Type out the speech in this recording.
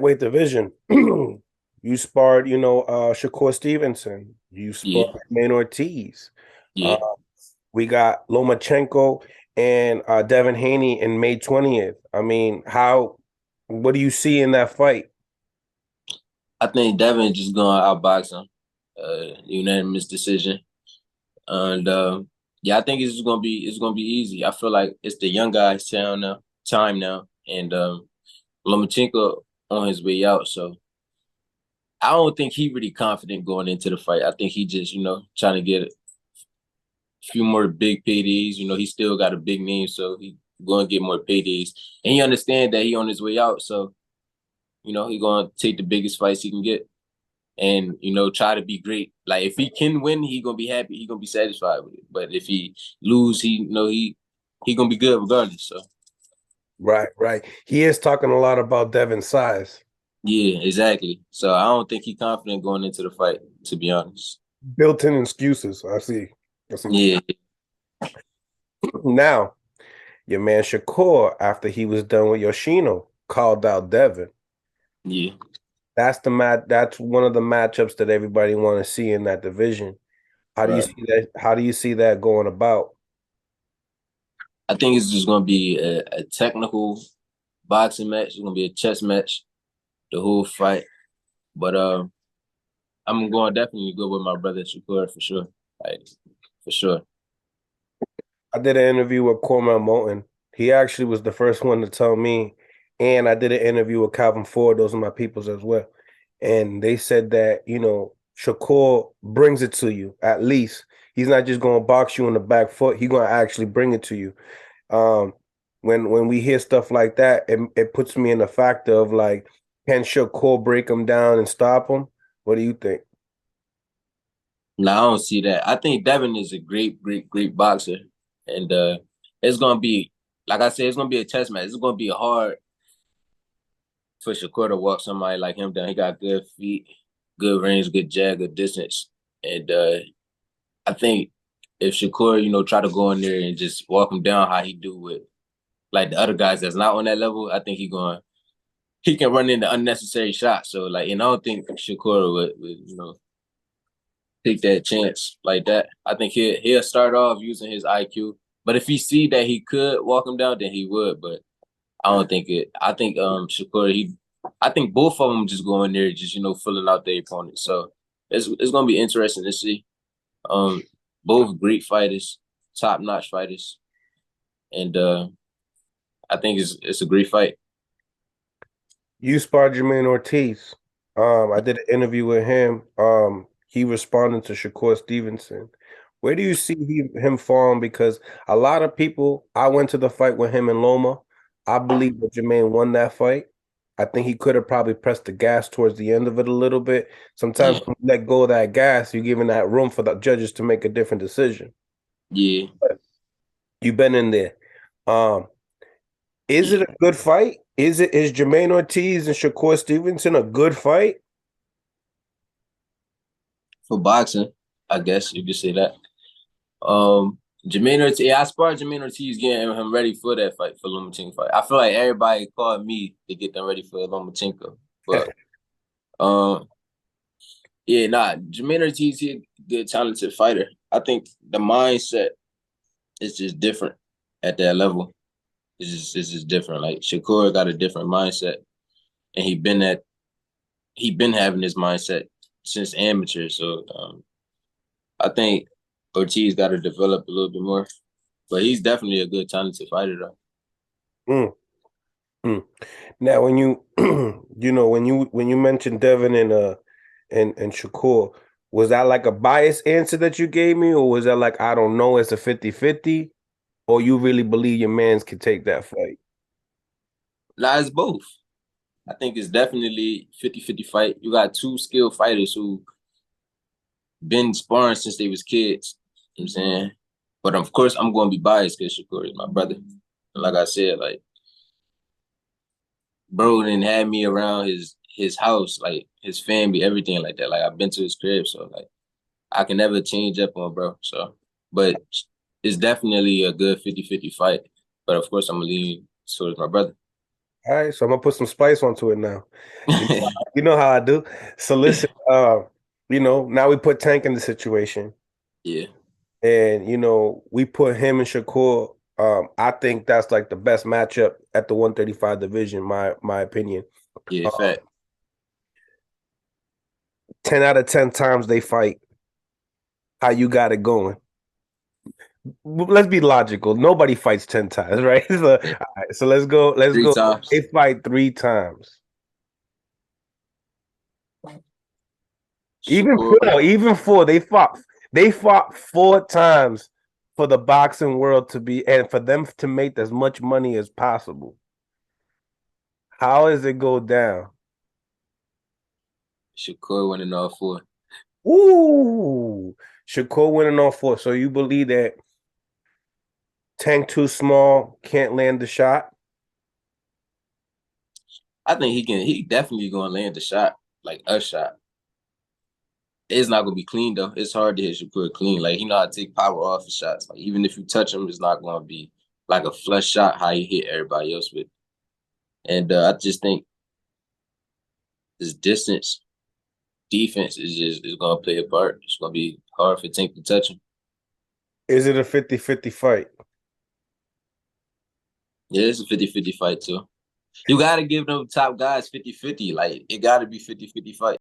Weight division. You sparred, Shakur Stevenson. You Yeah, sparred Main Ortiz. Uh, yeah. we got Lomachenko and Devin Haney in May 20th. I mean, what do you see in that fight? I think Devin just going to outbox him. Unanimous decision. And yeah, I think it's gonna be easy. I feel like it's the young guys' time now, and Lomachenko on his way out. So I don't think he really confident going into the fight. I think he just trying to get a few more big paydays. He still got a big name, so he going to get more paydays, and he understand that he on his way out. So he going to take the biggest fights he can get. And try to be great. Like if he can win, he gonna be happy. He gonna be satisfied with it. But if he lose, he gonna be good regardless. So Right, right. He is talking a lot about Devin's size. yeah, exactly. So I don't think he confident going into the fight. To be honest. Built-in excuses. I see. That's Yeah, now, your man Shakur, after he was done with Yoshino, called out Devin. yeah. That's one of the matchups that everybody want to see in that division. How do you Right. see that? How do you see that going about? I think it's just gonna be a technical boxing match. It's gonna be a chess match the whole fight. But I'm going definitely go with my brother Shakur for sure. Like for sure. I did an interview with Cormel Moulton. He actually was the first one to tell me, and I did an interview with Calvin Ford. Those are my peoples as well, and they said that Shakur brings it to you. At least he's not just going to box you in the back foot. He's going to actually bring it to you. Um, when we hear stuff like that, it puts me in the factor of like, can Shakur break him down and stop him? What do you think? No, I don't see that. I think Devin is a great, great, great boxer, and it's gonna be, like I said, it's gonna be a test match. It's gonna be hard for Shakur to walk somebody like him down. He got good feet, good range, good jab, good distance, and I think if Shakur, try to go in there and just walk him down how he do with like the other guys that's not on that level, I think he can run into unnecessary shots. So like, and I don't think Shakur would take that chance like that. I think he'll start off using his IQ, but if he see that he could walk him down, then he would. But I don't think it. I think Shakur I think both of them just go in there just filling out their opponent. So it's gonna be interesting to see. Um, both great fighters, top notch fighters, and I think it's a great fight. You sparred Jermaine Ortiz. I did an interview with him. He responded to Shakur Stevenson. Where do you see him falling? Because a lot of people, I went to the fight with him in Loma. I believe that Jermaine won that fight. I think he could have probably pressed the gas towards the end of it a little bit. Sometimes Yeah, when you let go of that gas, you're giving that room for the judges to make a different decision. yeah. But you've been in there. Um, is it a good fight? Is Jermaine Ortiz and Shakur Stevenson a good fight? For boxing, I guess you could say that. Um, Jermaine Ortiz, yeah, I sparred Jermaine Ortiz getting him ready for that fight, for Lomachenko fight. I feel like everybody called me to get them ready for Lomachenko. But um, yeah, nah, Jermaine Ortiz, he a good, talented fighter. I think the mindset is just different at that level. It's just different. Like Shakur got a different mindset, and he been having this mindset since amateur. So I think Ortiz got to develop a little bit more. But he's definitely a good, talented fighter, though. Mm, mm. Now, when you when you mentioned Devin and Shakur, was that like a biased answer that you gave me, or was that like I don't know, it's a 50-50, or you really believe your mans can take that fight? Nah, it's both. I think it's definitely 50-50 fight. You got two skilled fighters who been sparring since they was kids. You know what I'm saying? But of course, I'm going to be biased because Shakur is my brother. And like I said, like, bro didn't have me around his house, like his family, everything like that. Like I've been to his crib, so like I can never change up on bro. So, but it's definitely a good 50-50 fight. But of course, I'm gonna lean towards my brother. All right, so I'm gonna put some spice onto it now. You know how I do. So listen, now we put Tank in the situation, Yeah, and we put him and Shakur. I think that's like the best matchup at the 135 division, my opinion. yeah, Uh, fact. 10 out of 10 times they fight. How you got it going? Let's be logical. Nobody fights 10 times, right? So, all Yeah. right, so let's go. Let's Three go. times. They fight 3 times. Even Shakur. no, even four. They fought 4 times for the boxing world to be and for them to make as much money as possible. How does it go down? Shakur winning all four. Ooh, Shakur winning all four. So you believe that Tank too small, can't land the shot? I think he can. He definitely gonna land the shot, like a shot. It's not gonna be clean though. It's hard to hit Shakur clean. Like he know how to take power off his shots. Like even if you touch him, it's not gonna be like a flush shot how he hit everybody else with. And I just think this distance defense is gonna play a part. It's gonna be hard for Tank to touch him. Is it a 50-50 fight? Yeah, it's a 50-50 fight too. You gotta give them top guys 50-50. Like it gotta be 50-50 fight.